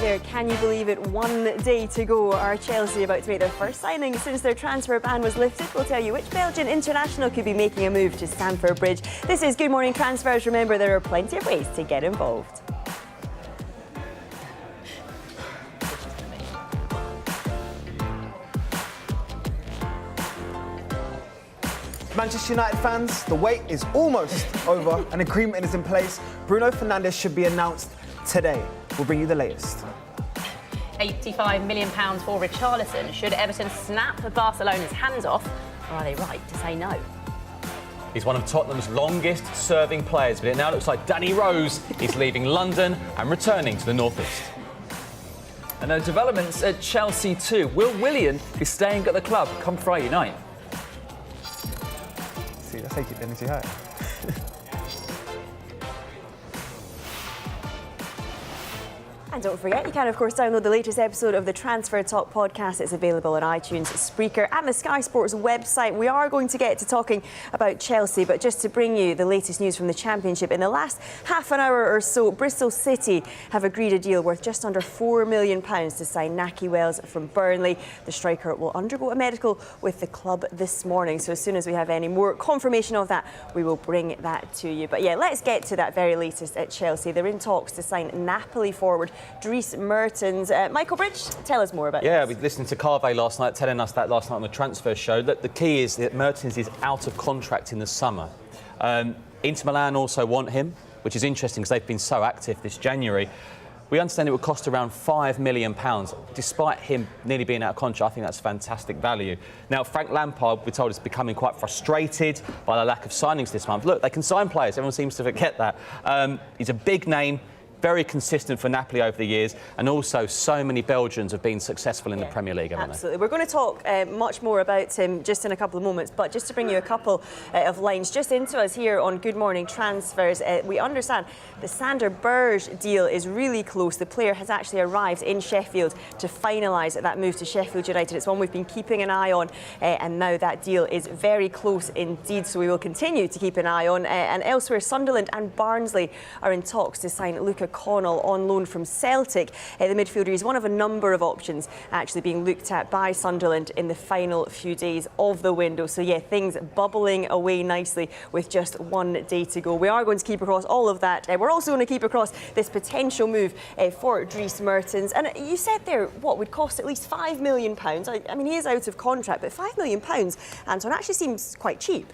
there, can you believe it? 1 day to go. Are Chelsea about to make their first signing since their transfer ban was lifted? We'll tell you which Belgian international could be making a move to Stamford Bridge. This is Good Morning Transfers. Remember, there are plenty of ways to get involved. Manchester United fans, the wait is almost over. An agreement is in place. Bruno Fernandes should be announced today. We'll bring you the latest. £85 million for Richarlison. Should Everton snap Barcelona's hands off, or are they right to say no? He's one of Tottenham's longest-serving players, but it now looks like Danny Rose is leaving London and returning to the northeast. And there are developments at Chelsea too. Will Willian is staying at the club come Friday night. See, that's how you keep the energy high. And don't forget, you can of course download the latest episode of the Transfer Talk podcast. It's available on iTunes, Spreaker and the Sky Sports website. We are going to get to talking about Chelsea, but just to bring you the latest news from the Championship, in the last half an hour or so, Bristol City have agreed a deal worth just under £4 million to sign Nahki Wells from Burnley. The striker will undergo a medical with the club this morning, so as soon as we have any more confirmation of that, we will bring that to you. But yeah, let's get to that very latest at Chelsea. They're in talks to sign Napoli forward Dries Mertens. Michael Bridge, tell us more about this. Yeah, we listened to Carve last night, telling us that last night on the transfer show, that the key is that Mertens is out of contract in the summer. Inter Milan also want him, which is interesting because they've been so active this January. We understand it would cost around £5 million. Despite him nearly being out of contract, I think that's fantastic value. Now, Frank Lampard, we're told, is becoming quite frustrated by the lack of signings this month. Look, they can sign players. Everyone seems to forget that. He's a big name, very consistent for Napoli over the years, and also so many Belgians have been successful in the Premier League, haven't they? Absolutely. We're going to talk much more about him just in a couple of moments, but just to bring you a couple of lines just into us here on Good Morning Transfers, we understand the Sander Berge deal is really close. The player has actually arrived in Sheffield to finalise that move to Sheffield United. It's one we've been keeping an eye on, and now that deal is very close indeed, so we will continue to keep an eye on. And elsewhere, Sunderland and Barnsley are in talks to sign Luca Connell on loan from Celtic. The midfielder is one of a number of options actually being looked at by Sunderland in the final few days of the window. So yeah, things bubbling away nicely with just 1 day to go. We are going to keep across all of that. We're also going to keep across this potential move for Dries Mertens. And you said there what would cost at least £5 million. I mean, he is out of contract, but £5 million, Anton, actually seems quite cheap.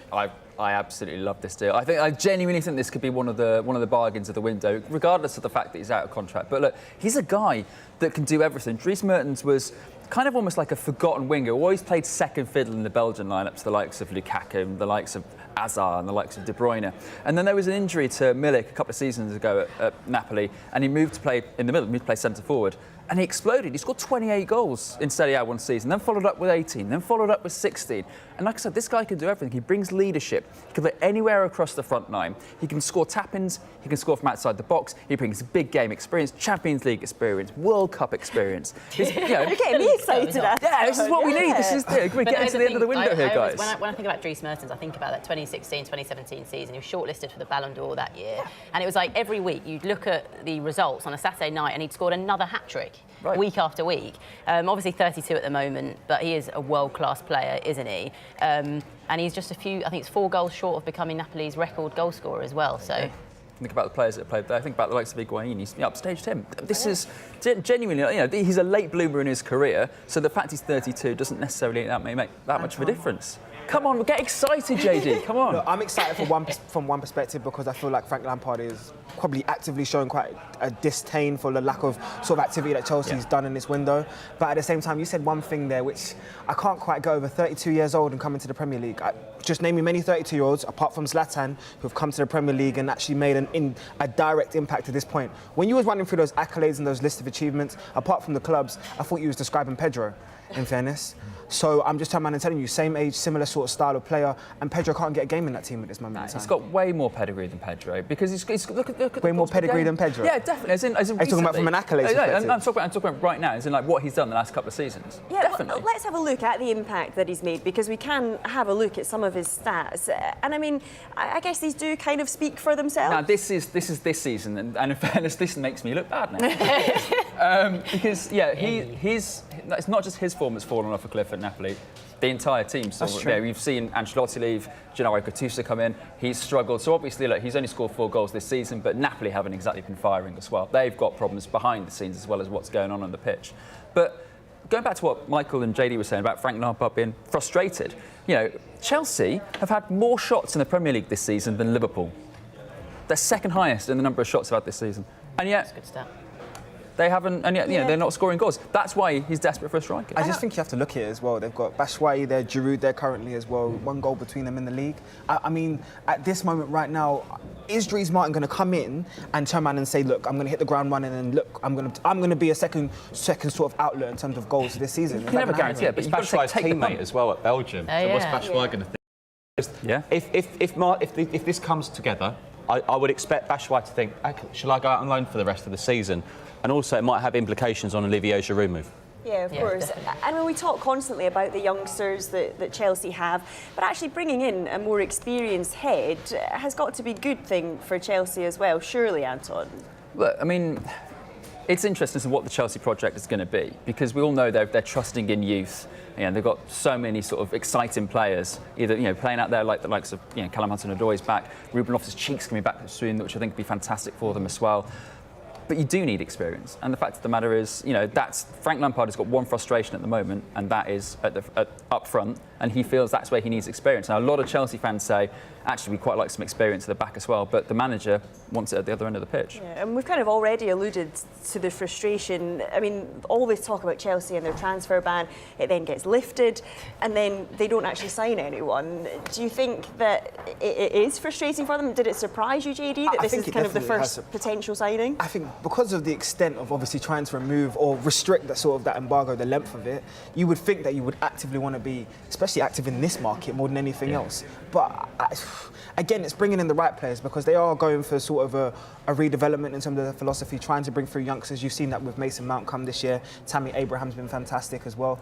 I absolutely love this deal. I genuinely think this could be one of the bargains of the window, regardless of the fact that he's out of contract. But look, he's a guy that can do everything. Dries Mertens was kind of almost like a forgotten winger, always played second fiddle in the Belgian lineups, the likes of Lukaku, the likes of Hazard and the likes of De Bruyne. And then there was an injury to Milik a couple of seasons ago at Napoli, and he moved to play in the middle, moved to play centre forward. And he exploded. He scored 28 goals in Serie A one season, then followed up with 18, then followed up with 16. And like I said, this guy can do everything. He brings leadership. He can play anywhere across the front line. He can score tap-ins. He can score from outside the box. He brings big game experience, Champions League experience, World Cup experience. You're getting me excited. Yeah, this is what we need. This is we're getting to the end of the window here, guys. When I think about Dries Mertens, I think about that 2016-2017 season. He was shortlisted for the Ballon d'Or that year. And it was like every week you'd look at the results on a Saturday night and he'd scored another hat-trick. Right. Week after week. Obviously 32 at the moment, but he is a world-class player, isn't he? And he's just I think it's 4 goals short of becoming Napoli's record goal scorer as well. So. Think about the players that played there. Think about the likes of Higuain. He's upstaged him. This is genuinely, he's a late bloomer in his career, so the fact he's 32 doesn't necessarily make that much of a difference. Come on, get excited, JD. Come on. Look, I'm excited from one perspective because I feel like Frank Lampard is probably actively showing quite a disdain for the lack of sort of activity that Chelsea's done in this window. But at the same time, you said one thing there which I can't quite go over. 32 years old and coming to the Premier League. Just name me many 32-year-olds, apart from Zlatan, who have come to the Premier League and actually made a direct impact to this point. When you was running through those accolades and those lists of achievements, apart from the clubs, I thought you was describing Pedro, in fairness. So I'm just turning around and telling you, same age, similar sort of style of player, and Pedro can't get a game in that team at this moment in time. He's got way more pedigree than Pedro because he's look at Way more the pedigree game. than Pedro? Yeah, definitely. As in Are you talking about from an accolades perspective? I'm talking about right now, as in like what he's done the last couple of seasons. Yeah, definitely. well, let's have a look at the impact that he's made, because we can have a look at some of his stats. And I mean, I guess these do kind of speak for themselves. Now this is this season, and in fairness, this makes me look bad now. Because it's not just his form that's fallen off a cliff at Napoli. The entire team. So we've seen Ancelotti leave, Gennaro Gattuso come in. He's struggled. So obviously, look, he's only scored 4 goals this season, but Napoli haven't exactly been firing as well. They've got problems behind the scenes as well as what's going on the pitch. But going back to what Michael and JD were saying about Frank Lampard being frustrated, Chelsea have had more shots in the Premier League this season than Liverpool. They're second highest in the number of shots they've had this season, and yet. That's a good stat. They haven't, and yet they're not scoring goals. That's why he's desperate for a striker. I just think you have to look at it as well. They've got Batshuayi there, Giroud there currently as well. 1 goal between them in the league. I mean, at this moment right now, is Dries Martin going to come in and turn around and say, look, I'm going to hit the ground running, and look, I'm going to be a second sort of outlet in terms of goals this season? You can never guarantee it, but It's you've got to Batshuayi's take the teammate punt. as well at Belgium. Oh, So what's yeah. Batshuayi going to think? Yeah. If this comes together, I would expect Batshuayi to think, okay, shall I go out on loan for the rest of the season? And also, it might have implications on Olivier Giroud move. Yeah, of course. Definitely. I mean, we talk constantly about the youngsters that Chelsea have, but actually bringing in a more experienced head has got to be a good thing for Chelsea as well, surely, Anton? Look, I mean, it's interesting as to what the Chelsea project is going to be, because we all know they're trusting in youth. They've got so many sort of exciting players, either playing out there like the likes of Callum Hudson-Odoi's back, Ruben Loftus-Cheek's coming back soon, which I think would be fantastic for them as well. But you do need experience, and the fact of the matter is, that's Frank Lampard has got one frustration at the moment, and that is up front, and he feels that's where he needs experience. Now, a lot of Chelsea fans say, actually, we quite like some experience at the back as well, but the manager wants it at the other end of the pitch. Yeah, and we've kind of already alluded to the frustration. I mean, always talk about Chelsea and their transfer ban. It then gets lifted, and then they don't actually sign anyone. Do you think that it is frustrating for them? Did it surprise you, JD, that I this think is it kind of the definitely first has. potential signing? I think because of the extent of obviously trying to remove or restrict that embargo, the length of it, you would think that you would actively want to be, especially active in this market more than anything else. But again, it's bringing in the right players, because they are going for sort of a redevelopment in terms of their philosophy, trying to bring through youngsters. You've seen that with Mason Mount come this year. Tammy Abraham's been fantastic as well.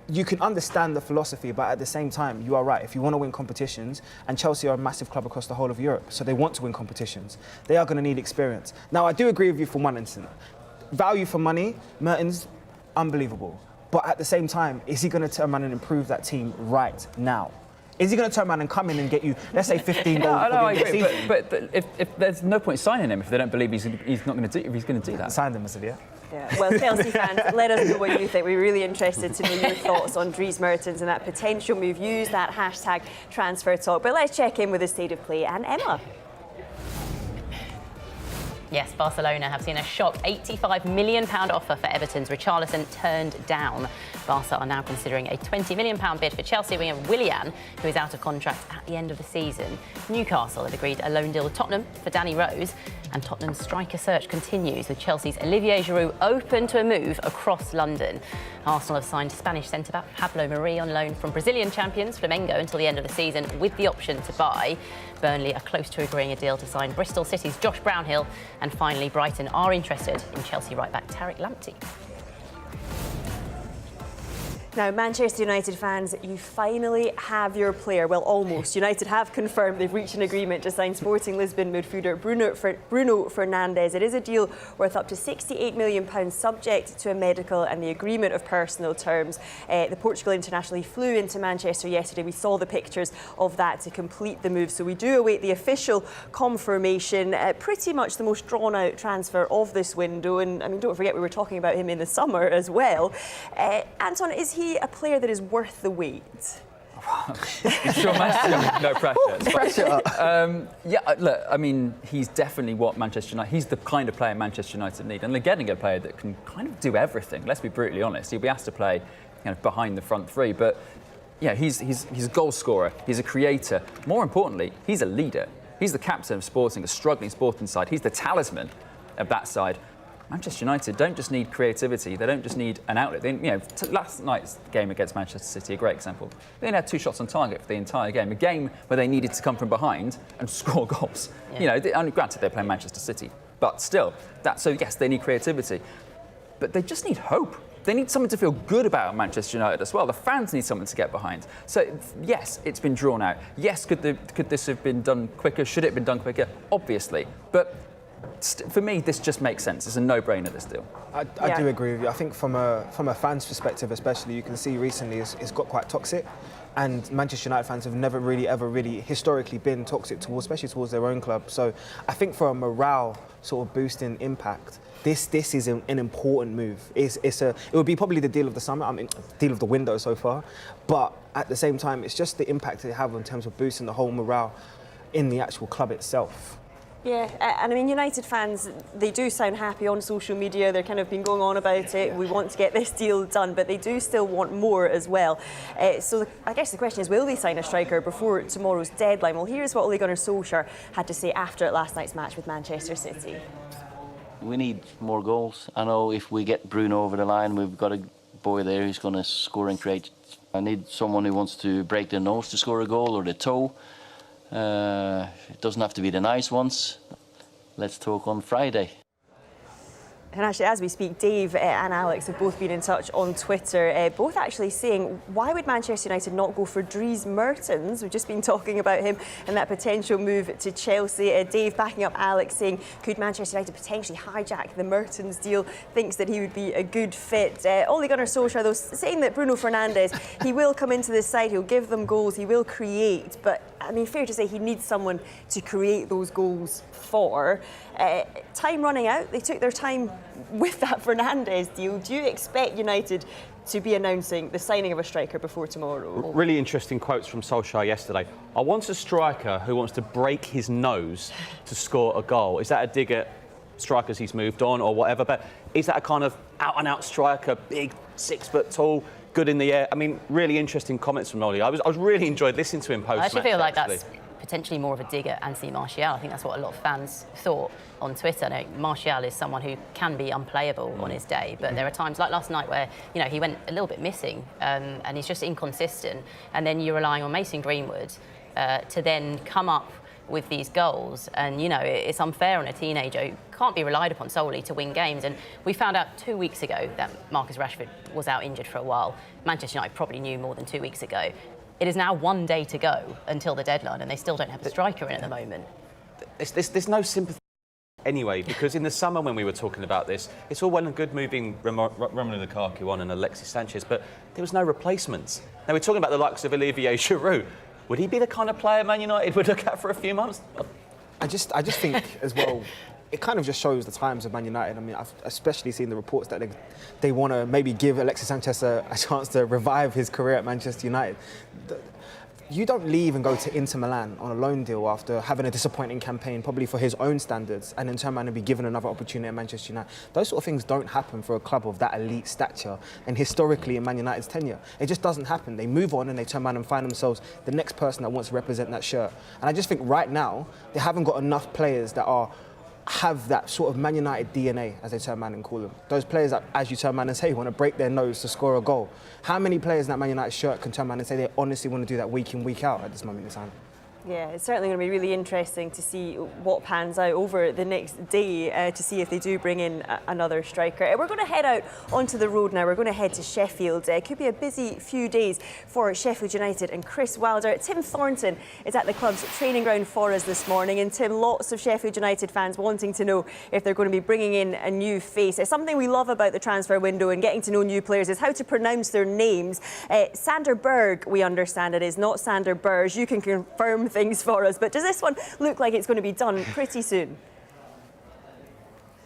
You can understand the philosophy, but at the same time, you are right. If you want to win competitions, and Chelsea are a massive club across the whole of Europe, so they want to win competitions, they are going to need experience. Now, I do agree with you for one instant. Value for money, Mertens, unbelievable. But at the same time, is he going to turn around and improve that team right now? Is he going to turn around and come in and get you, let's say, 15 goals? I agree, but if there's no point signing him if they don't believe he's going to do that. Sign them, as yeah. Yeah. Well, Chelsea fans, let us know what you think. We're really interested to know your thoughts on Dries Mertens and that potential move. Use that hashtag transfer talk. But let's check in with the state of play and Emma. Yes, Barcelona have seen a shock £85 million offer for Everton's Richarlison turned down. Barca are now considering a £20 million bid for Chelsea winger Willian, who is out of contract at the end of the season. Newcastle have agreed a loan deal with Tottenham for Danny Rose, and Tottenham's striker search continues, with Chelsea's Olivier Giroud open to a move across London. Arsenal have signed Spanish centre-back Pablo Mari on loan from Brazilian champions Flamengo until the end of the season, with the option to buy. Burnley are close to agreeing a deal to sign Bristol City's Josh Brownhill. And finally, Brighton are interested in Chelsea right-back Tariq Lamptey. Now, Manchester United fans, you finally have your player. Well, almost. United have confirmed they've reached an agreement to sign Sporting Lisbon midfielder Bruno Fernandes. It is a deal worth up to £68 million, subject to a medical and the agreement of personal terms. The Portugal international, he flew into Manchester yesterday. We saw the pictures of that to complete the move. So we do await the official confirmation. Pretty much the most drawn-out transfer of this window. And I mean, don't forget, we were talking about him in the summer as well. Anton, is he a player that is worth the wait? Sure, no pressure. Look, I mean, he's definitely what Manchester United. He's the kind of player Manchester United need, and they're getting a player that can kind of do everything. Let's be brutally honest. He'll be asked to play, behind the front three, but he's a goal scorer. He's a creator. More importantly, he's a leader. He's the captain of Sporting, a struggling Sporting side. He's the talisman of that side. Manchester United don't just need creativity, they don't just need an outlet. They, last night's game against Manchester City, a great example. They only had 2 shots on target for the entire game, a game where they needed to come from behind and score goals. Yeah. Granted, they're playing Manchester City, but still, so yes, they need creativity. But they just need hope. They need something to feel good about Manchester United as well. The fans need something to get behind. So, yes, it's been drawn out. Yes, could this have been done quicker? Should it have been done quicker? Obviously. But for me, this just makes sense. It's a no-brainer, this deal. I do agree with you. I think from a fan's perspective especially, you can see recently it's got quite toxic. And Manchester United fans have never really, ever really historically been toxic especially towards their own club. So I think for a morale sort of boosting impact, this is an important move. It would be probably the deal of the summer, deal of the window so far. But at the same time, it's just the impact they have in terms of boosting the whole morale in the actual club itself. Yeah, and I mean, United fans, they do sound happy on social media. They're kind of been going on about it. We want to get this deal done, but they do still want more as well. So I guess the question is, will they sign a striker before tomorrow's deadline? Well, here's what Ole Gunnar Solskjaer had to say after last night's match with Manchester City. We need more goals. I know if we get Bruno over the line, we've got a boy there who's going to score and create. I need someone who wants to break their nose to score a goal or the toe. It doesn't have to be the nice ones. Let's talk on Friday. And actually, as we speak, Dave and Alex have both been in touch on Twitter, both actually saying, why would Manchester United not go for Dries Mertens? We've just been talking about him and that potential move to Chelsea. Dave backing up Alex, saying, could Manchester United potentially hijack the Mertens deal? Thinks that he would be a good fit. Ole Gunnar Solskjaer, though, saying that Bruno Fernandes, he will come into this side, he'll give them goals, he will create, but I mean, fair to say he needs someone to create those goals for. Time running out, they took their time with that Fernandes deal. Do you expect United to be announcing the signing of a striker before tomorrow? Really interesting quotes from Solskjaer yesterday. I want a striker who wants to break his nose to score a goal. Is that a dig at strikers he's moved on or whatever? But is that a kind of out-and-out striker, big, 6 foot tall, good in the air? I mean, really interesting comments from Ole. I was really enjoyed listening to him post-match. I actually feel like actually. That's potentially more of a dig at Anthony Martial. I think that's what a lot of fans thought on Twitter. Now, Martial is someone who can be unplayable on his day, but there are times like last night where he went a little bit missing and he's just inconsistent. And then you're relying on Mason Greenwood to then come up with these goals, and it's unfair on a teenager who can't be relied upon solely to win games. And we found out 2 weeks ago that Marcus Rashford was out injured for a while. Manchester United probably knew more than 2 weeks ago. It is now 1 day to go until the deadline, and they still don't have a striker in at the moment. There's no sympathy anyway, because in the summer when we were talking about this, it's all well and good moving Romelu Lukaku on and Alexis Sanchez, but there was no replacements. Now we're talking about the likes of Olivier Giroud. Would he be the kind of player Man United would look at for a few months? I just think as well, it kind of just shows the times of Man United. I mean, I've especially seen the reports that they want to maybe give Alexis Sanchez a chance to revive his career at Manchester United. You don't leave and go to Inter Milan on a loan deal after having a disappointing campaign, probably for his own standards, and then turn around and be given another opportunity at Manchester United. Those sort of things don't happen for a club of that elite stature, and historically in Man United's tenure, it just doesn't happen. They move on and they turn around and find themselves the next person that wants to represent that shirt. And I just think right now, they haven't got enough players that have that sort of Man United DNA, as they turn around and call them. Those players that, as you turn around and say, want to break their nose to score a goal. How many players in that Man United shirt can turn around and say they honestly want to do that week in, week out at this moment in time? Yeah, it's certainly going to be really interesting to see what pans out over the next day to see if they do bring in another striker. We're going to head out onto the road now. We're going to head to Sheffield. It could be a busy few days for Sheffield United and Chris Wilder. Tim Thornton is at the club's training ground for us this morning. And Tim, lots of Sheffield United fans wanting to know if they're going to be bringing in a new face. It's something we love about the transfer window and getting to know new players is how to pronounce their names. Sander Berge, we understand it is, not Sander Berge. You can confirm things for us, but does this one look like it's going to be done pretty soon?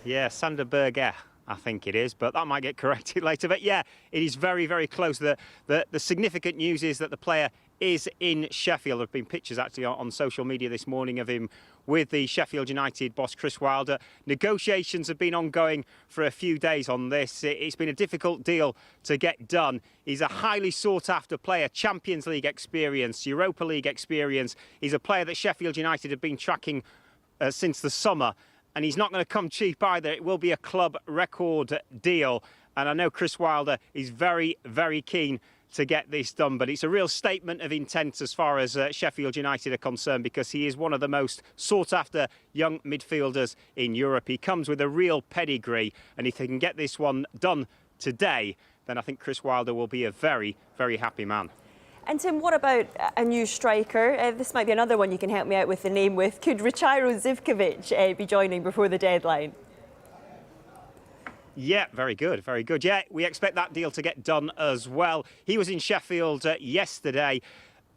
Yeah, Sander Berge, I think it is, but that might get corrected later. But yeah, it is very, very close. The significant news is that the player is in Sheffield. There have been pictures actually on social media this morning of him with the Sheffield United boss Chris Wilder. Negotiations have been ongoing for a few days on this. It's been a difficult deal to get done. He's a highly sought after player, Champions League experience, Europa League experience. He's a player that Sheffield United have been tracking since the summer. and he's not going to come cheap either. It will be a club record deal, and I know Chris Wilder is very, very keen to get this done, but it's a real statement of intent as far as Sheffield United are concerned, because he is one of the most sought after young midfielders in Europe. He comes with a real pedigree, and if he can get this one done today, then I think Chris Wilder will be a very, very happy man. And Tim, what about a new striker? This might be another one you can help me out with the name with. Could Richaro Zivkovic be joining before the deadline? Yeah, very good, very good. Yeah, we expect that deal to get done as well. He was in Sheffield yesterday.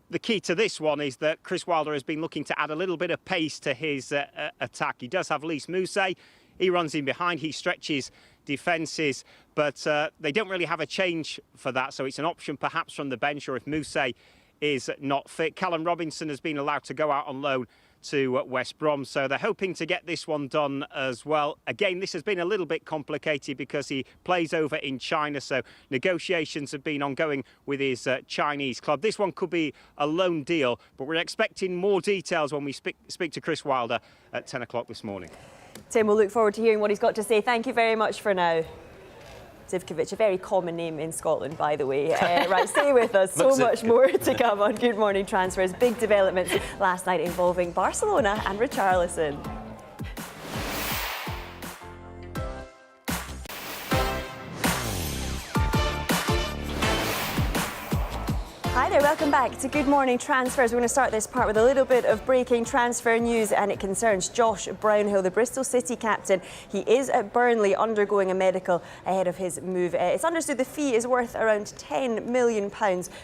The key to this one is that Chris Wilder has been looking to add a little bit of pace to his attack. He does have Lys Mousset. He runs in behind, he stretches defences, but they don't really have a change for that, so it's an option perhaps from the bench, or if Mousset is not fit. Callum Robinson has been allowed to go out on loan to West Brom, so they're hoping to get this one done as well. Again, this has been a little bit complicated because he plays over in China, so negotiations have been ongoing with his Chinese club. This one could be a loan deal, but we're expecting more details when we speak to Chris Wilder at 10 o'clock this morning. Tim, we'll look forward to hearing what he's got to say. Thank you very much for now. Zivkovic, a very common name in Scotland, by the way. Right, stay with us. So much more to come on Good Morning Transfers. Big developments last night involving Barcelona and Richarlison. Hi there, welcome back to Good Morning Transfers. We're going to start this part with a little bit of breaking transfer news, and it concerns Josh Brownhill, the Bristol City captain. He is at Burnley undergoing a medical ahead of his move. It's understood the fee is worth around £10 million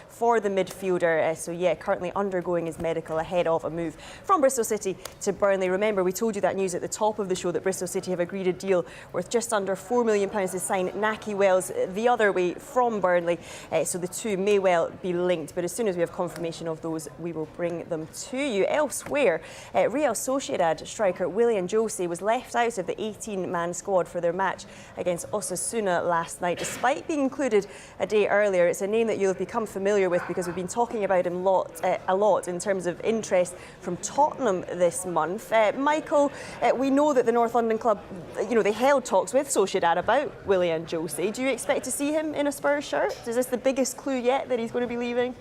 for the midfielder. So yeah, currently undergoing his medical ahead of a move from Bristol City to Burnley. Remember, we told you that news at the top of the show, that Bristol City have agreed a deal worth just under £4 million to sign Nahki Wells the other way from Burnley. So the two may well be linked, but as soon as we have confirmation of those, we will bring them to you. Elsewhere, Real Sociedad striker Willian José was left out of the 18-man squad for their match against Osasuna last night, despite being included a day earlier. It's a name that you'll have become familiar with because we've been talking about him a lot in terms of interest from Tottenham this month. Michael, we know that the North London club, they held talks with Sociedad about Willian José. Do you expect to see him in a Spurs shirt? Is this the biggest clue yet that he's going to be leaving?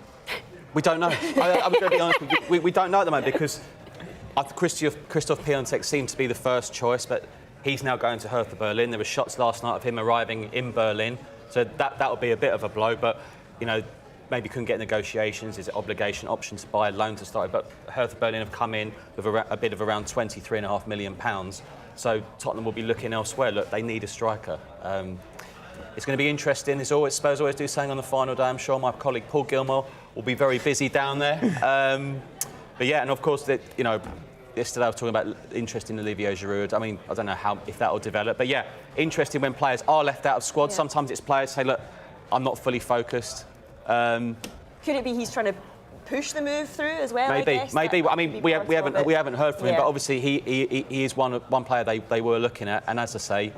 We don't know. I'm going to be honest with you. We don't know at the moment because Christoph Piontek seemed to be the first choice, but he's now going to Hertha Berlin. There were shots last night of him arriving in Berlin, so that would be a bit of a blow. But maybe couldn't get negotiations. Is it obligation option to buy a loan to start? But Hertha Berlin have come in with a bid of around £23.5 million. So Tottenham will be looking elsewhere. Look, they need a striker. It's going to be interesting. As always, Spurs always do something on the final day. I'm sure my colleague Paul Gilmore will be very busy down there. But yeah, and of course, yesterday I was talking about interest in Olivier Giroud. I mean, I don't know if that will develop. But yeah, interesting when players are left out of squads. Yeah. Sometimes it's players say, look, I'm not fully focused. Could it be he's trying to push the move through as well? Maybe. I mean, we haven't heard from him, but obviously he is one player they were looking at. And as I say,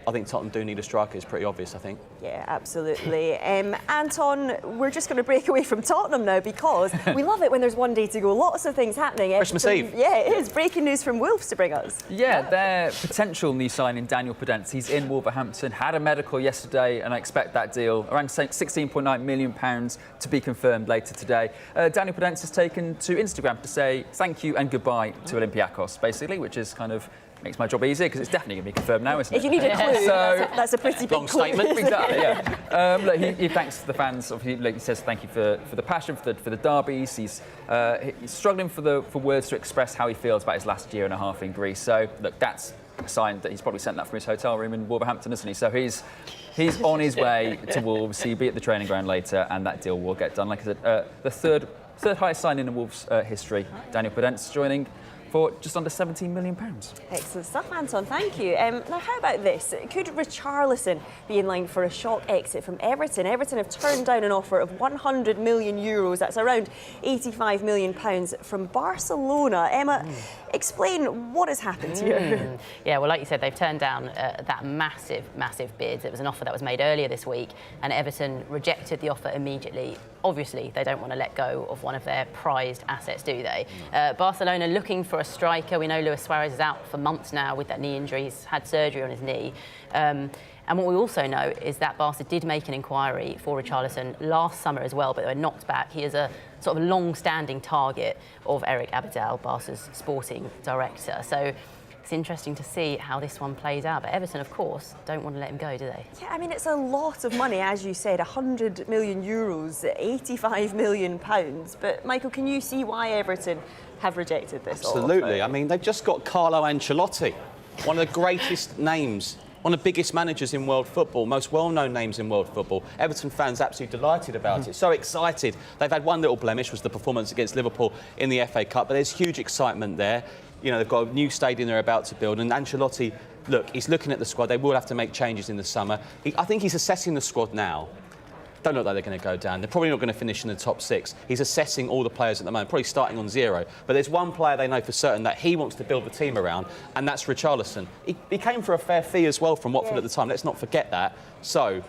I think Tottenham do need a striker. It's pretty obvious, I think. Yeah, absolutely. Anton, we're just going to break away from Tottenham now because we love it when there's one day to go. Lots of things happening. Christmas Eve. Yeah, it is. Breaking news from Wolves to bring us. Yeah, their potential new signing, Daniel Podence. He's in Wolverhampton, had a medical yesterday, and I expect that deal, around £16.9 million, to be confirmed later today. Daniel Podence has taken to Instagram to say thank you and goodbye to Olympiacos, basically, which is kind of makes my job easier because it's definitely going to be confirmed now, isn't it? If you need a clue, that's a pretty big long statement. Exactly, yeah. Look, he thanks the fans. Obviously, he says thank you for the passion, for the derbies. He's struggling for words to express how he feels about his last year and a half in Greece. So, look, that's a sign that he's probably sent that from his hotel room in Wolverhampton, isn't he? So he's on his way to Wolves. He'll be at the training ground later, and that deal will get done. Like I said, the third highest signing in Wolves history. Daniel Podence joining for just under £17 million. Excellent stuff, Anton. Thank you. Now, how about this? Could Richarlison be in line for a shock exit from Everton? Everton have turned down an offer of €100 million. That's around £85 million from Barcelona. Emma, explain what has happened here. Yeah, well, like you said, they've turned down that massive bid. It was an offer that was made earlier this week, and Everton rejected the offer immediately. Obviously, they don't want to let go of one of their prized assets, do they? Barcelona looking for a a striker. We know Luis Suarez is out for months now with that knee injury. He's had surgery on his knee. And what we also know is that Barca did make an inquiry for Richarlison last summer as well, but they were knocked back. He is a sort of long-standing target of Eric Abidal, Barca's sporting director. So it's interesting to see how this one plays out. But Everton, of course, don't want to let him go, do they? Yeah, I mean, it's a lot of money, as you said, 100 million euros, 85 million pounds. But Michael, can you see why Everton have rejected this Absolutely. offer? I mean, they've just got Carlo Ancelotti, one of the greatest names, one of the biggest managers in world football, most well-known names in world football. Everton fans absolutely delighted about it, so excited. They've had one little blemish, was the performance against Liverpool in the FA Cup, but there's huge excitement there. You know, they've got a new stadium they're about to build, and Ancelotti, look, he's looking at the squad. They will have to make changes in the summer. I think he's assessing the squad now. Don't look like they're going to go down. They're probably not going to finish in the top 6. He's assessing all the players at the moment, probably starting on 0. But there's one player they know for certain that he wants to build the team around, and that's Richarlison. He came for a fair fee as well from Watford at the time. Let's not forget that. So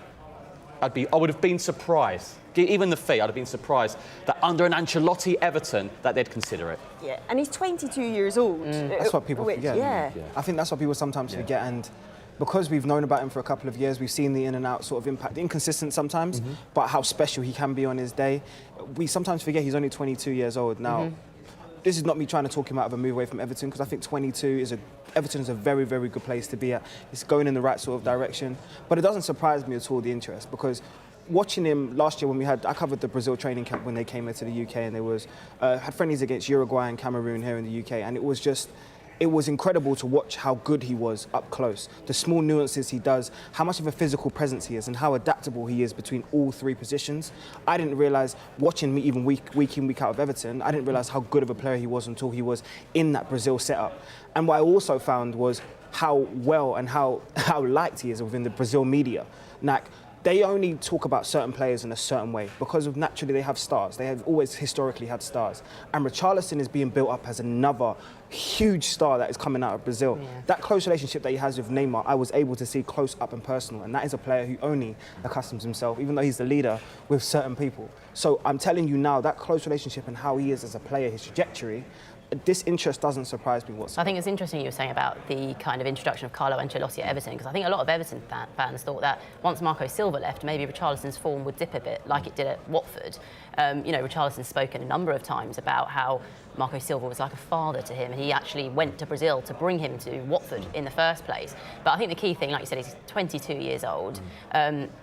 I would have been surprised, even the fee, I'd have been surprised that under an Ancelotti Everton that they'd consider it. Yeah, and he's 22 years old. That's what people forget. Yeah. I think that's what people sometimes forget. And because we've known about him for a couple of years, we've seen the in and out sort of impact, inconsistent sometimes, but how special he can be on his day. We sometimes forget he's only 22 years old now. This is not me trying to talk him out of a move away from Everton, because I think 22 Everton is a very, very good place to be at. It's going in the right sort of direction. But it doesn't surprise me at all, the interest, because watching him last year when I covered the Brazil training camp when they came into the UK, and there was had friendlies against Uruguay and Cameroon here in the UK, and it was incredible to watch how good he was up close. The small nuances he does, how much of a physical presence he is, and how adaptable he is between all 3 positions. I didn't realise, watching me even week in, week out of Everton, I didn't realise how good of a player he was until he was in that Brazil setup. And what I also found was how well and how liked he is within the Brazil media. Like, they only talk about certain players in a certain way because of naturally they have stars. They have always historically had stars. And Richarlison is being built up as another huge star that is coming out of Brazil. Yeah. That close relationship that he has with Neymar, I was able to see close up and personal. And that is a player who only accustoms himself, even though he's the leader, with certain people. So I'm telling you now, that close relationship and how he is as a player, his trajectory, this interest doesn't surprise me whatsoever. I think it's interesting you were saying about the kind of introduction of Carlo Ancelotti at Everton, because I think a lot of Everton fans thought that once Marco Silva left, maybe Richarlison's form would dip a bit, like it did at Watford. You know, Richarlison's spoken a number of times about how Marco Silva was like a father to him, and he actually went to Brazil to bring him to Watford in the first place. But I think the key thing, like you said, he's 22 years old.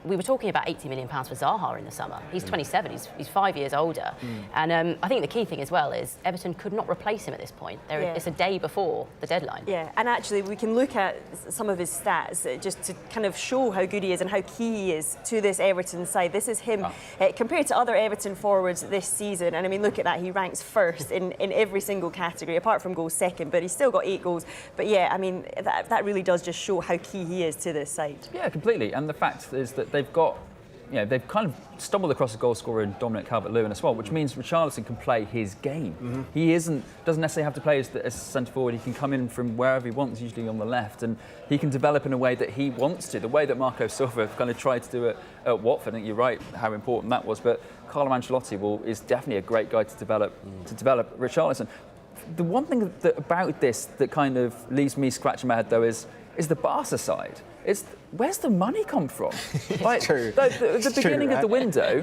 We were talking about £80 million for Zaha in the summer. He's 27, he's 5 years older. And I think the key thing as well is Everton could not replace him at this point. It's a day before the deadline. Yeah, and actually we can look at some of his stats just to kind of show how good he is and how key he is to this Everton side. This is him compared to other Everton forwards this season. And I mean, look at that, he ranks first in every single category, apart from goals second, but he's still got 8 goals. But yeah, I mean, that really does just show how key he is to this side. Yeah, completely. And the fact is that they've got, you know, they've kind of stumbled across a goal scorer in Dominic Calvert-Lewin as well, which means Richarlison can play his game. He doesn't necessarily have to play as centre forward. He can come in from wherever he wants, usually on the left, and he can develop in a way that he wants to, the way that Marco Silva kind of tried to do it at Watford. I think you're right how important that was, but Carlo Ancelotti is definitely a great guy to develop Richarlison. The one thing about this that kind of leaves me scratching my head though is the Barca side. Where's the money come from? Like, true. At the beginning right? of the window,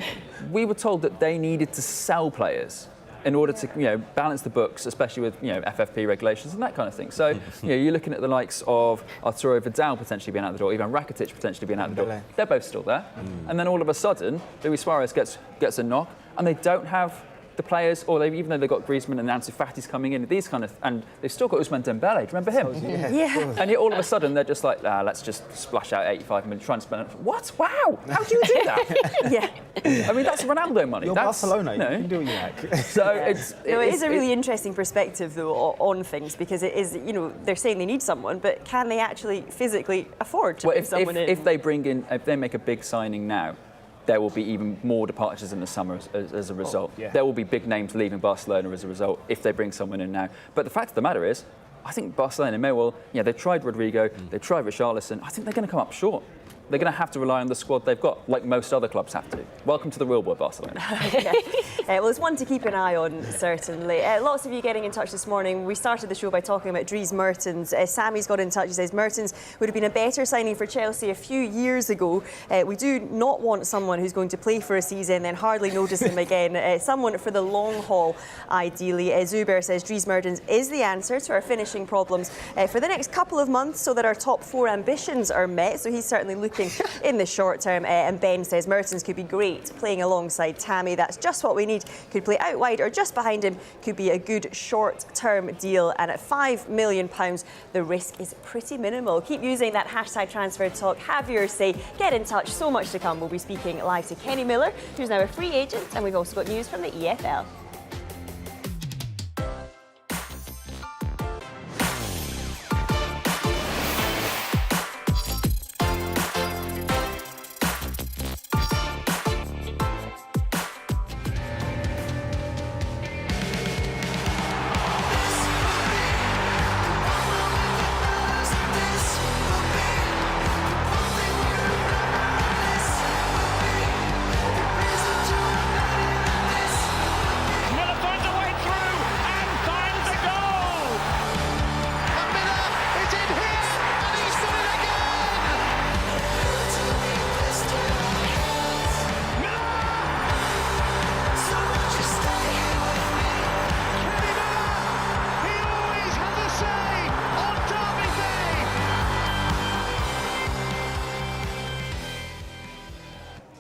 we were told that they needed to sell players in order to, you know, balance the books, especially with, you know, FFP regulations and that kind of thing. So, you know, you're looking at the likes of Arturo Vidal potentially being out the door, Ivan Rakitic potentially being out the door. They're both still there. And then all of a sudden, Luis Suarez gets a knock, and they don't have the players, or even though they've got Griezmann and Ansu Fati's coming in, these kind of, and they've still got Ousmane Dembele. Do you remember him? Yeah. And yet all of a sudden they're just like, let's just splash out 85 million, try and spend it. What? Wow! How do you do that? Yeah. I mean, that's Ronaldo money. You're that's, Barcelona, you know, you can do what you like. So Yeah. It is a really interesting perspective, though, on things, because it is, you know, they're saying they need someone, but can they actually physically afford to bring someone in? If they make a big signing now, there will be even more departures in the summer as a result. There will be big names leaving Barcelona as a result if they bring someone in now. But the fact of the matter is, I think Barcelona may well, they've tried Rodrigo, they've tried Richarlison. I think they're going to come up short. they're going to have to rely on the squad they've got, like most other clubs have to. Welcome to the real world, Barcelona. Well, it's one to keep an eye on, certainly. Lots of you getting in touch this morning. We started the show by talking about Dries Mertens. Sammy's got in touch. He says Mertens would have been a better signing for Chelsea a few years ago. We do not want someone who's going to play for a season, then hardly notice him again. Someone for the long haul, ideally. Zuber says Dries Mertens is the answer to our finishing problems for the next couple of months, so that our top 4 ambitions are met. So he's certainly looking in the short term. And Ben says Mertens could be great playing alongside Tammy. That's just what we need. Could play out wide or just behind him. Could be a good short-term deal. And at £5 million, the risk is pretty minimal. Keep using that hashtag transfer talk. Have your say. Get in touch. So much to come. We'll be speaking live to Kenny Miller, who's now a free agent. And we've also got news from the EFL.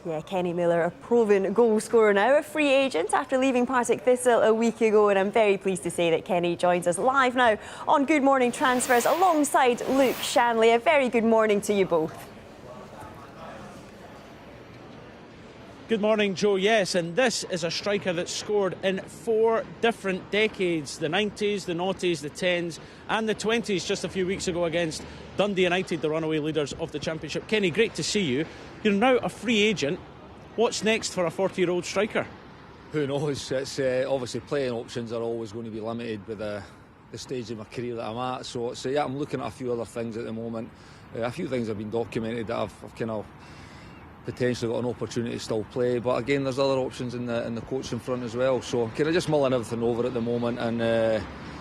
Yeah, Kenny Miller, a proven goal scorer now, a free agent after leaving Partick Thistle a week ago, and I'm very pleased to say that Kenny joins us live now on Good Morning Transfers alongside Luke Shanley. A very good morning to you both. Good morning, Joe. Yes, and this is a striker that scored in 4 different decades, the 90s, the noughties, the 10s and the 20s just a few weeks ago against Dundee United, the runaway leaders of the Championship. Kenny, great to see you. You're now a free agent. What's next for a 40-year-old striker? Who knows? It's obviously playing options are always going to be limited with the stage of my career that I'm at. So yeah, I'm looking at a few other things at the moment. A few things have been documented that I've kind of potentially got an opportunity to still play. But again, there's other options in the coaching front as well. So kind of just mulling everything over at the moment. And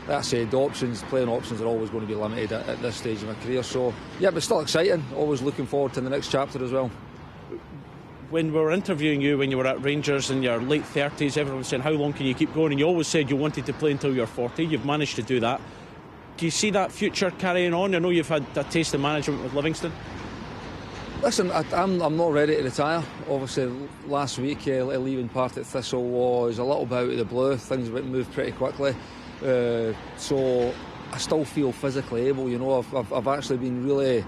like I said, playing options are always going to be limited at this stage of my career. So yeah, but still exciting. Always looking forward to the next chapter as well. When we were interviewing you when you were at Rangers in your late 30s, everyone was saying, how long can you keep going? And you always said you wanted to play until you're 40. You've managed to do that. Do you see that future carrying on? I know you've had a taste of management with Livingston. Listen, I'm not ready to retire. Obviously, last week leaving Partick Thistle was a little bit out of the blue. Things moved pretty quickly. So I still feel physically able. You know, I've actually been really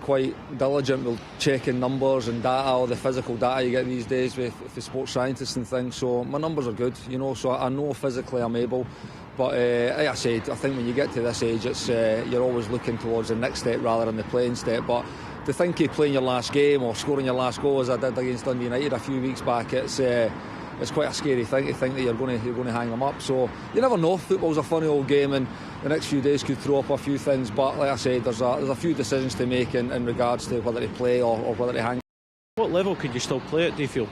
quite diligent with checking numbers and data, all the physical data you get these days with the sports scientists and things. So my numbers are good, you know, so I know physically I'm able. But like I said, I think when you get to this age, it's you're always looking towards the next step rather than the playing step. But to think of playing your last game or scoring your last goal as I did against Dundee United a few weeks back, it's quite a scary thing to think that you're going to hang them up. So you never know. Football's a funny old game, and the next few days could throw up a few things. But like I said, there's a few decisions to make in regards to whether to play or whether to hang. What level could you still play at, do you feel?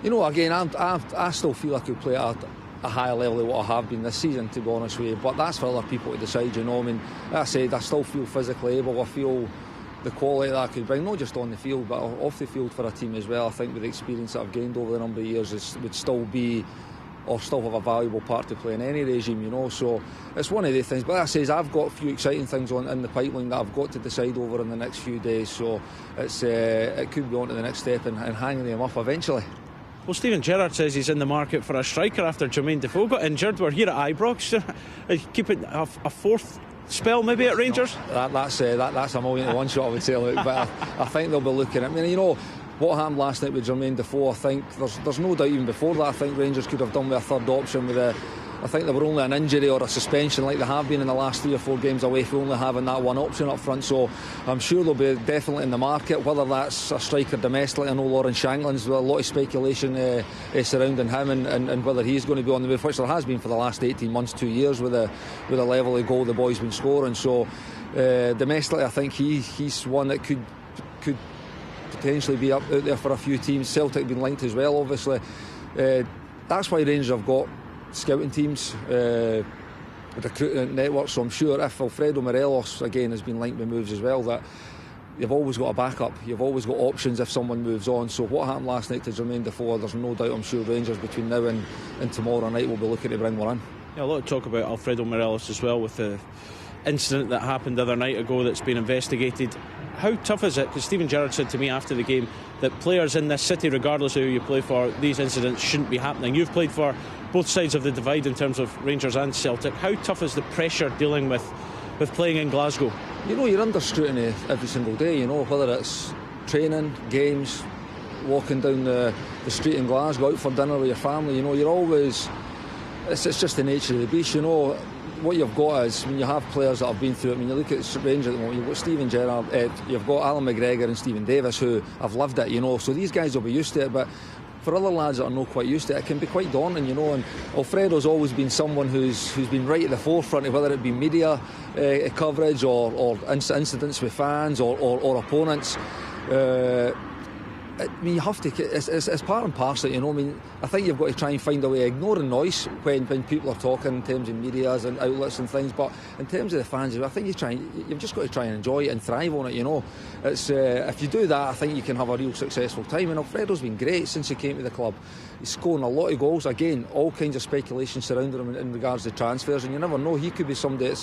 You know, again, I still feel I could play at a higher level than what I have been this season, to be honest with you. But that's for other people to decide, you know. I mean, like I said, I still feel physically able. I feel the quality that I could bring, not just on the field, but off the field for a team as well. I think with the experience that I've gained over the number of years, would still be, or still have a valuable part to play in any regime, you know. So it's one of the things. But like I say, I've got a few exciting things in the pipeline that I've got to decide over in the next few days. So it could be on to the next step and hanging them up eventually. Well, Steven Gerrard says he's in the market for a striker after Jermaine Defoe got injured. We're here at Ibrox. Keeping a fourth spell maybe at Rangers? That's a million to one shot, I would say, Luke. But I think they'll be looking at. I mean, you know, what happened last night with Jermaine Defoe, I think there's no doubt even before that I think Rangers could have done with a third option with I think they were only an injury or a suspension like they have been in the last 3 or 4 games away from only having that one option up front. So I'm sure they'll be definitely in the market, whether that's a striker domestically. I know Lawrence Shankland's, a lot of speculation surrounding him and whether he's going to be on the move, which there has been for the last 18 months, 2 years with the level of goal the boys been scoring. So domestically I think he's one that could could potentially be out there for a few teams. Celtic have been linked as well, obviously. That's why Rangers have got scouting teams, recruitment networks, so I'm sure if Alfredo Morelos again has been linked with moves as well, that you've always got a backup, you've always got options if someone moves on. So what happened last night to Jermaine Defoe, there's no doubt, I'm sure Rangers between now and tomorrow night will be looking to bring one in. Yeah, a lot of talk about Alfredo Morelos as well, with the incident that happened the other night ago that's been investigated. How tough is it? Because Stephen Gerrard said to me after the game that players in this city, regardless of who you play for, these incidents shouldn't be happening. You've played for both sides of the divide in terms of Rangers and Celtic. How tough is the pressure dealing with playing in Glasgow? You know, you're under scrutiny every single day, you know, whether it's training, games, walking down the street in Glasgow, out for dinner with your family, you know, you're always... It's just the nature of the beast, you know. What you've got is, when you have players that have been through it, when you look at Rangers at the moment, you've got Stephen Gerrard, you've got Alan McGregor and Stephen Davis who have lived it, you know, so these guys will be used to it, but for other lads that are not quite used to it, it can be quite daunting, you know. And Alfredo's always been someone who's been right at the forefront of whether it be media coverage or incidents with fans or opponents. I mean, you have to. It's part and parcel, you know. I mean, I think you've got to try and find a way of ignoring noise when people are talking in terms of medias and outlets and things. But in terms of the fans, I think you've just got to try and enjoy it and thrive on it, you know. It's if you do that, I think you can have a real successful time. And Alfredo's been great since he came to the club. He's scoring a lot of goals. Again, all kinds of speculation surrounding him in regards to transfers, and you never know. He could be somebody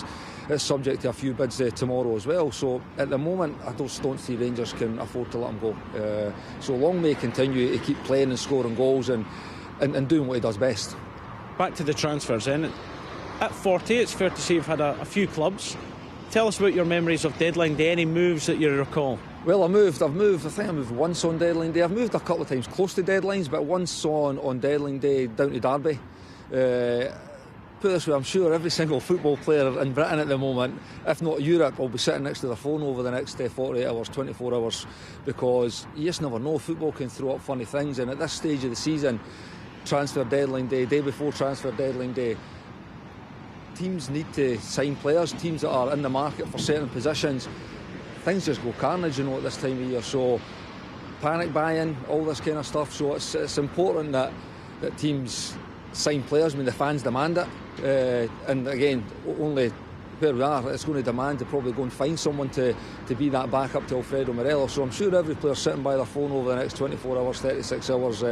that's subject to a few bids tomorrow as well. So at the moment, I don't see Rangers can afford to let him go. So long may he continue to keep playing and scoring goals and doing what he does best. Back to the transfers then. At 40, it's fair to say you've had a few clubs. Tell us about your memories of deadline day, any moves that you recall. Well, I've moved. I think I moved once on deadline day. I've moved a couple of times close to deadlines, but once on deadline day down to Derby. Put it this way, I'm sure every single football player in Britain at the moment, if not Europe, will be sitting next to their phone over the next 48 hours, 24 hours, because you just never know. Football can throw up funny things, and at this stage of the season, transfer deadline day before transfer deadline day, teams need to sign players, teams that are in the market for certain positions. Things just go carnage, you know, at this time of year. So panic buying, all this kind of stuff. So it's important that teams sign players. I mean, the fans demand it. And again, only where we are, it's going to demand to probably go and find someone to be that backup to Alfredo Morelos. So I'm sure every player sitting by their phone over the next 24 hours, 36 hours,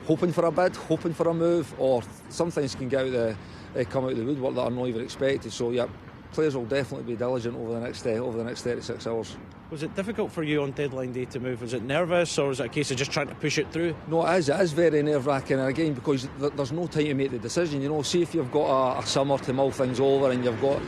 hoping for a bid, hoping for a move, or some things can come out of the woodwork that are not even expected. So yeah, players will definitely be diligent over the next 36 hours. Was it difficult for you on deadline day to move? Was it nervous, or was it a case of just trying to push it through? No, it is very nerve-wracking, and again, because there's no time to make the decision. You know, see if you've got a summer to mull things over, and you've got,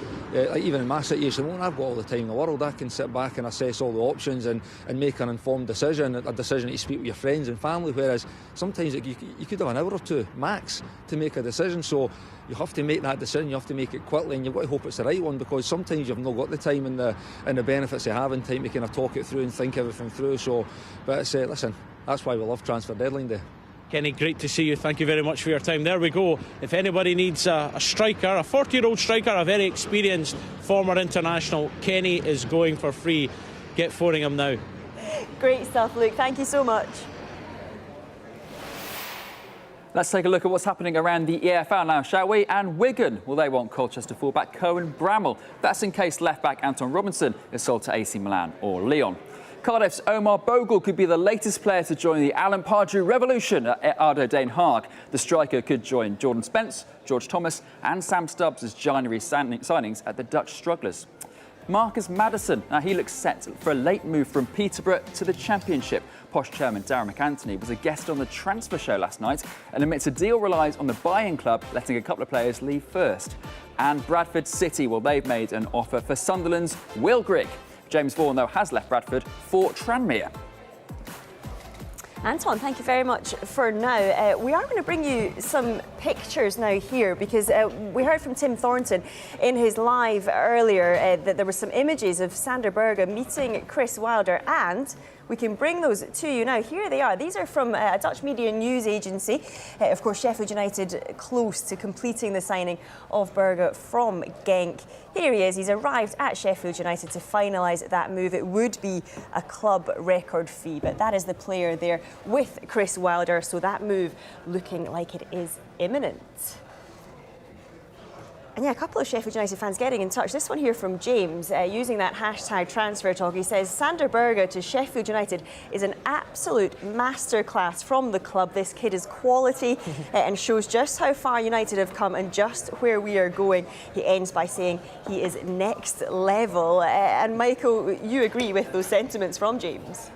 even in my situation, well, I've got all the time in the world. I can sit back and assess all the options and make an informed decision, a decision to speak with your friends and family, whereas sometimes you could have an hour or two, max, to make a decision. So you have to make that decision, you have to make it quickly, and you've got to hope it's the right one, because sometimes you've not got the time and the benefits of having time to kind of talk it through and think everything through. So, but listen, that's why we love transfer deadline day. Kenny, great to see you. Thank you very much for your time. There we go. If anybody needs a striker, a 40-year-old striker, a very experienced former international, Kenny is going for free. Get phoning him now. Great stuff, Luke. Thank you so much. Let's take a look at what's happening around the EFL now, shall we? And Wigan, well, they want Colchester fullback Cohen Bramall. That's in case left-back Anton Robinson is sold to AC Milan or Lyon. Cardiff's Omar Bogle could be the latest player to join the Alan Pardew revolution at Ado Den Haag. The striker could join Jordan Spence, George Thomas and Sam Stubbs as January signings at the Dutch strugglers. Marcus Maddison, now he looks set for a late move from Peterborough to the Championship. Posh chairman Darren McAntony was a guest on the transfer show last night and admits a deal relies on the buying club letting a couple of players leave first. And Bradford City, well, they've made an offer for Sunderland's Will Grigg. James Vaughan, though, has left Bradford for Tranmere. Anton, thank you very much for now. We are going to bring you some pictures now here, because we heard from Tim Thornton in his live earlier that there were some images of Sander Berge meeting Chris Wilder, and We can bring those to you now. Here they are. These are from a Dutch media news agency. Of course, Sheffield United close to completing the signing of Berge from Genk. Here he is. He's arrived at Sheffield United to finalise that move. It would be a club record fee, but that is the player there with Chris Wilder. So that move looking like it is imminent. And yeah, a couple of Sheffield United fans getting in touch. This one here from James, using that hashtag transfer talk. He says, Sander Berge to Sheffield United is an absolute masterclass from the club. This kid is quality and shows just how far United have come and just where we are going. He ends by saying he is next level. And Michael, you agree with those sentiments from James?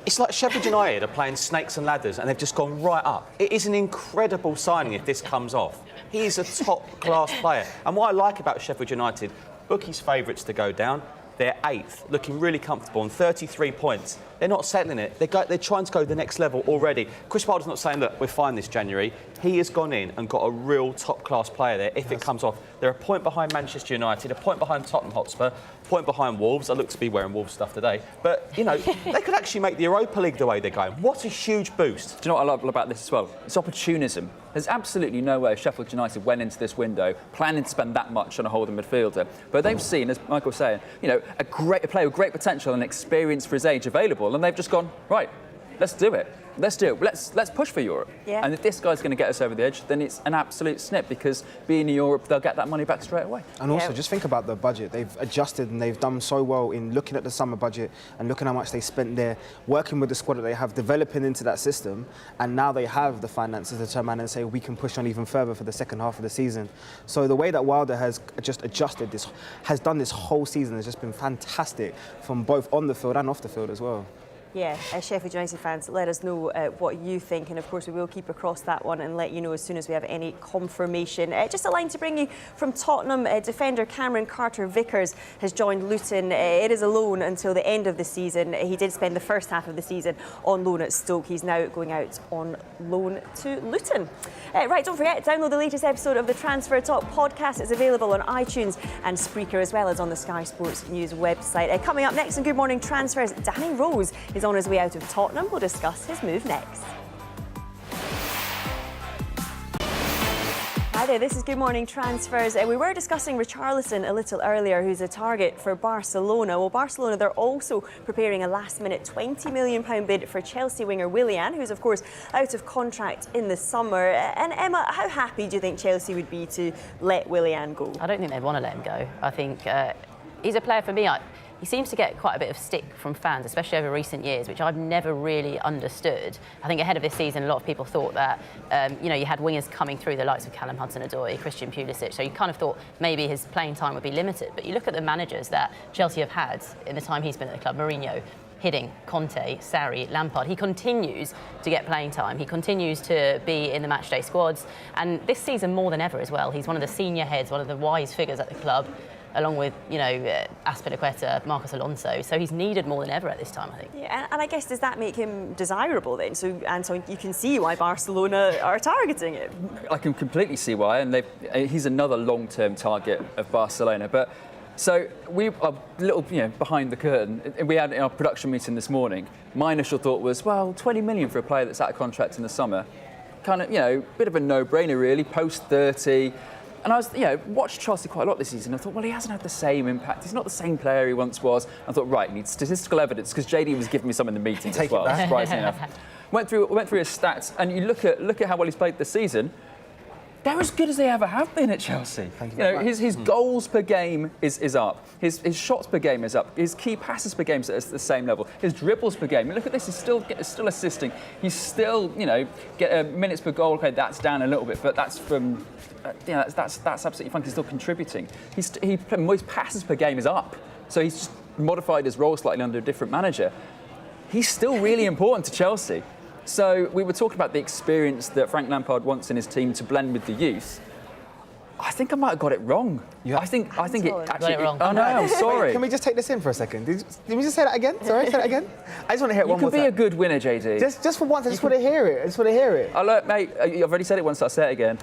It's like Sheffield United are playing snakes and ladders and they've just gone right up. It is an incredible signing if this comes off. He is a top-class player. And what I like about Sheffield United, bookies' favourites to go down. They're 8th, looking really comfortable on 33 points. They're not settling it. They're trying to go to the next level already. Chris Wilder's not saying, look, we're fine this January. He has gone in and got a real top-class player there if it comes off. They're a point behind Manchester United, a point behind Tottenham Hotspur, a point behind Wolves. I look to be wearing Wolves stuff today. But, you know, they could actually make the Europa League the way they're going. What a huge boost. Do you know what I love about this as well? It's opportunism. There's absolutely no way Sheffield United went into this window planning to spend that much on a holding midfielder. But they've seen, as Michael was saying, you know, a player with great potential and experience for his age available, and they've just gone, right, let's do it. Let's do it. Let's push for Europe. Yeah. And if this guy's going to get us over the edge, then it's an absolute snip, because being in Europe, they'll get that money back straight away. And also, just think about the budget. They've adjusted and they've done so well in looking at the summer budget and looking how much they spent there, working with the squad that they have, developing into that system. And now they have the finances to turn around and say, we can push on even further for the second half of the season. So the way that Wilder has just adjusted this, has done this whole season, has just been fantastic from both on the field and off the field as well. Yeah, Sheffield United fans, let us know what you think, and of course we will keep across that one and let you know as soon as we have any confirmation. Just a line to bring you from Tottenham. Defender Cameron Carter-Vickers has joined Luton. It is a loan until the end of the season. He did spend the first half of the season on loan at Stoke. He's now going out on loan to Luton. Right, don't forget, download the latest episode of the Transfer Talk podcast. It's available on iTunes and Spreaker, as well as on the Sky Sports News website. Coming up next in Good Morning Transfers, Danny Rose is on his way out of Tottenham. We'll discuss his move next. Hi there, this is Good Morning Transfers. We were discussing Richarlison a little earlier, who's a target for Barcelona. Well, Barcelona, they're also preparing a last-minute £20 million bid for Chelsea winger Willian, who's, of course, out of contract in the summer. And Emma, how happy do you think Chelsea would be to let Willian go? I don't think they'd want to let him go. I think he's a player for me. He seems to get quite a bit of stick from fans, especially over recent years, which I've never really understood. I think ahead of this season, a lot of people thought that, you know, you had wingers coming through, the likes of Callum Hudson-Odoi, Christian Pulisic, so you kind of thought maybe his playing time would be limited. But you look at the managers that Chelsea have had in the time he's been at the club: Mourinho, Hiddink, Conte, Sarri, Lampard. He continues to get playing time. He continues to be in the matchday squads. And this season more than ever as well, he's one of the senior heads, one of the wise figures at the club, along with, you know, Azpilicueta, Marcos Alonso. So he's needed more than ever at this time, I think. Yeah, and I guess, does that make him desirable then? So, Anton, you can see why Barcelona are targeting him. I can completely see why, and he's another long-term target of Barcelona. But so we are a little, you know, behind the curtain. We had in our production meeting this morning, my initial thought was, well, 20 million for a player that's out of contract in the summer, kind of, you know, bit of a no-brainer really, post 30. And I was, you know, watched Chelsea quite a lot this season. I thought, well, he hasn't had the same impact. He's not the same player he once was. I thought, right, he needs statistical evidence, because JD was giving me some in the meeting as well, surprisingly enough. Went through his stats, and you look at how well he's played this season. They're as good as they ever have been at Chelsea. Thank you. His goals per game is up. His shots per game is up. His key passes per game is at the same level. His dribbles per game. Look at this. He's still assisting. He's still, you know, get minutes per goal. Okay, that's down a little bit, but that's from, that's absolutely fine. He's still contributing. His passes per game is up. So he's just modified his role slightly under a different manager. He's still really important to Chelsea. So we were talking about the experience that Frank Lampard wants in his team to blend with the youth. I think I might have got it wrong. I think it actually. Got it wrong. Oh no, I'm sorry. Wait, can we just take this in for a second? Did we just say that again? Sorry, say that again. I just want to hear it one more time. You could be a good winner, JD. Just for once, I just want to hear it. I just want to hear it. Oh, look, mate, I've already said it once, so I'll say it again.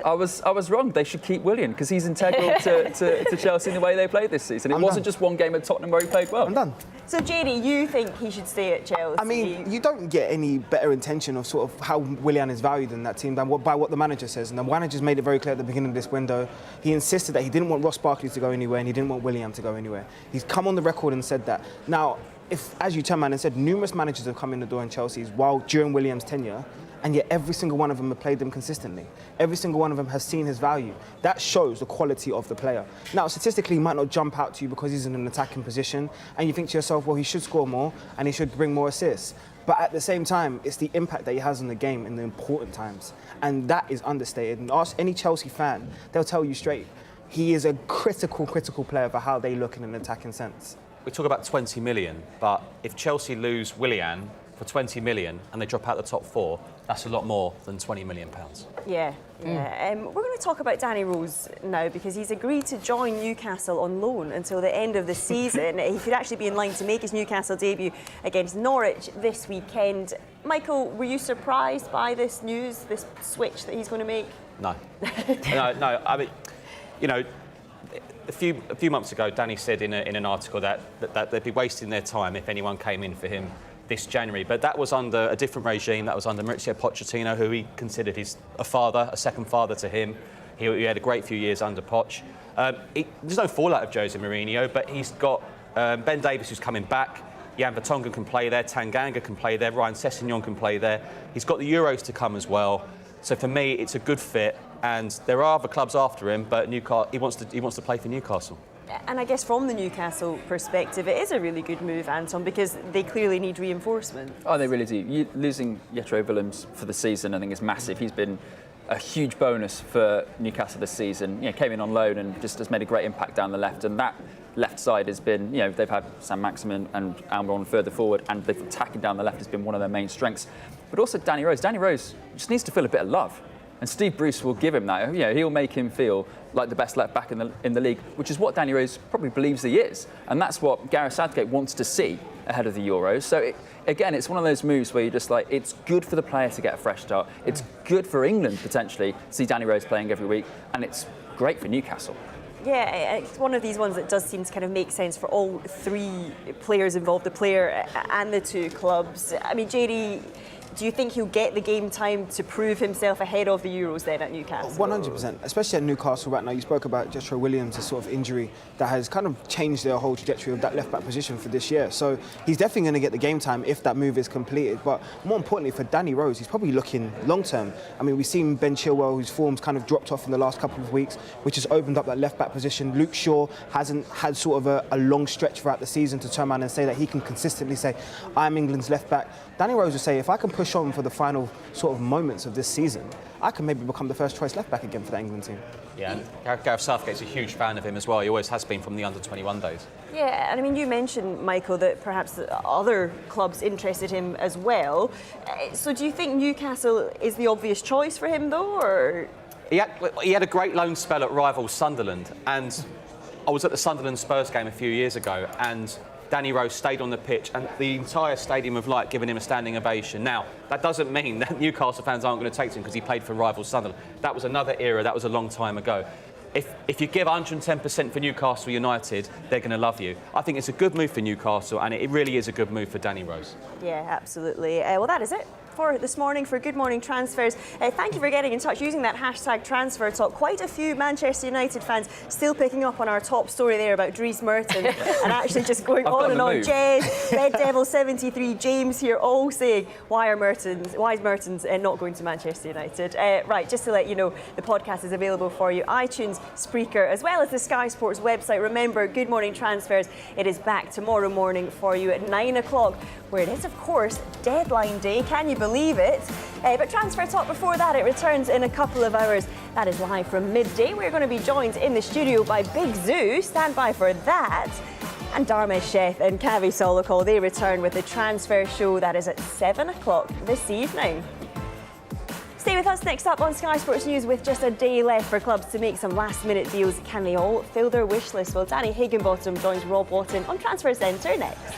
I was wrong. They should keep Willian because he's integral to Chelsea in the way they played this season. It wasn't just one game at Tottenham where he played well. I'm done. So, JD, you think he should stay at Chelsea? I mean, you don't get any better intention of sort of how Willian is valued in that team than by what the manager says. And the manager's made it very clear at the beginning of this window. He insisted that he didn't want Ross Barkley to go anywhere and he didn't want Willian to go anywhere. He's come on the record and said that. Now, if, as you turned around and said, numerous managers have come in the door in Chelsea's during William's tenure, and yet every single one of them have played them consistently. Every single one of them has seen his value. That shows the quality of the player. Now, statistically, he might not jump out to you because he's in an attacking position, and you think to yourself, well, he should score more, and he should bring more assists. But at the same time, it's the impact that he has on the game in the important times. And that is understated. And ask any Chelsea fan, they'll tell you straight, he is a critical player for how they look in an attacking sense. We talk about 20 million, but if Chelsea lose Willian for 20 million and they drop out the top 4, that's a lot more than £20 million. Yeah. We're going to talk about Danny Rose now because he's agreed to join Newcastle on loan until the end of the season. He could actually be in line to make his Newcastle debut against Norwich this weekend. Michael, were you surprised by this news, this switch that he's going to make? No. No. I mean, you know, a few months ago, Danny said in an article that they'd be wasting their time if anyone came in for him this January. But that was under a different regime. That was under Mauricio Pochettino, who he considered a second father to him. He had a great few years under Poch. There's no fallout of Jose Mourinho, but he's got Ben Davies, who's coming back. Jan Vertonghen can play there. Tanganga can play there. Ryan Sessegnon can play there. He's got the Euros to come as well. So for me, it's a good fit. And there are other clubs after him, but Newcastle, he wants to play for Newcastle. And I guess from the Newcastle perspective, it is a really good move, Anton, because they clearly need reinforcement. Oh, they really do. Losing Jetro Willems for the season, I think, is massive. He's been a huge bonus for Newcastle this season. You know, came in on loan and just has made a great impact down the left. And that left side has been, you know, they've had Sam Maximin and Almiron further forward, and the attacking down the left has been one of their main strengths. But also Danny Rose. Danny Rose just needs to feel a bit of love. And Steve Bruce will give him that. You know, he'll make him feel like the best left back in the league, which is what Danny Rose probably believes he is. And that's what Gareth Southgate wants to see ahead of the Euros. So, again, it's one of those moves where you're just like, it's good for the player to get a fresh start. It's good for England, potentially, to see Danny Rose playing every week. And it's great for Newcastle. Yeah, it's one of these ones that does seem to kind of make sense for all three players involved, the player and the two clubs. I mean, JD, do you think he'll get the game time to prove himself ahead of the Euros then at Newcastle? 100%, especially at Newcastle right now. You spoke about Jetro Willems' sort of injury that has kind of changed their whole trajectory of that left-back position for this year. So he's definitely going to get the game time if that move is completed. But more importantly, for Danny Rose, he's probably looking long-term. I mean, we've seen Ben Chilwell, whose form's kind of dropped off in the last couple of weeks, which has opened up that left-back position. Luke Shaw hasn't had sort of a long stretch throughout the season to turn around and say that he can consistently say, I'm England's left-back. Danny Rose will say, if I can push on for the final sort of moments of this season, I can maybe become the first choice left back again for the England team. Yeah, Gareth Southgate's a huge fan of him as well. He always has been from the under-21 days. Yeah, and I mean, you mentioned, Michael, that perhaps other clubs interested him as well. So do you think Newcastle is the obvious choice for him, though, or...? He had a great loan spell at rival Sunderland, and I was at the Sunderland Spurs game a few years ago, and Danny Rose stayed on the pitch and the entire Stadium of Light giving him a standing ovation. Now, that doesn't mean that Newcastle fans aren't going to take to him because he played for rival Sunderland. That was another era, that was a long time ago. If you give 110% for Newcastle United, they're going to love you. I think it's a good move for Newcastle, and it really is a good move for Danny Rose. Yeah, absolutely. Well, that is it for this morning for Good Morning Transfers. Thank you for getting in touch using that hashtag Transfer Talk. Quite a few Manchester United fans still picking up on our top story there about Dries Mertens and actually just going on and on. Jez, Red Devil 73, James here, all saying, why is Mertens not going to Manchester United? Right, just to let you know, the podcast is available for you, iTunes, Spreaker, as well as the Sky Sports website. Remember, Good Morning Transfers, it is back tomorrow morning for you at 9 o'clock, where it is, of course, deadline day. Can you believe it? But Transfer Talk before that, it returns in a couple of hours. That is live from midday. We're going to be joined in the studio by Big Zoo. Stand by for that. And Dharmesh Sheth and Kavi Solokol, they return with the Transfer Show. That is at 7 o'clock this evening. Stay with us next up on Sky Sports News. With just a day left for clubs to make some last-minute deals, can they all fill their wish list? Well, Danny Higginbottom joins Rob Watton on Transfer Centre next.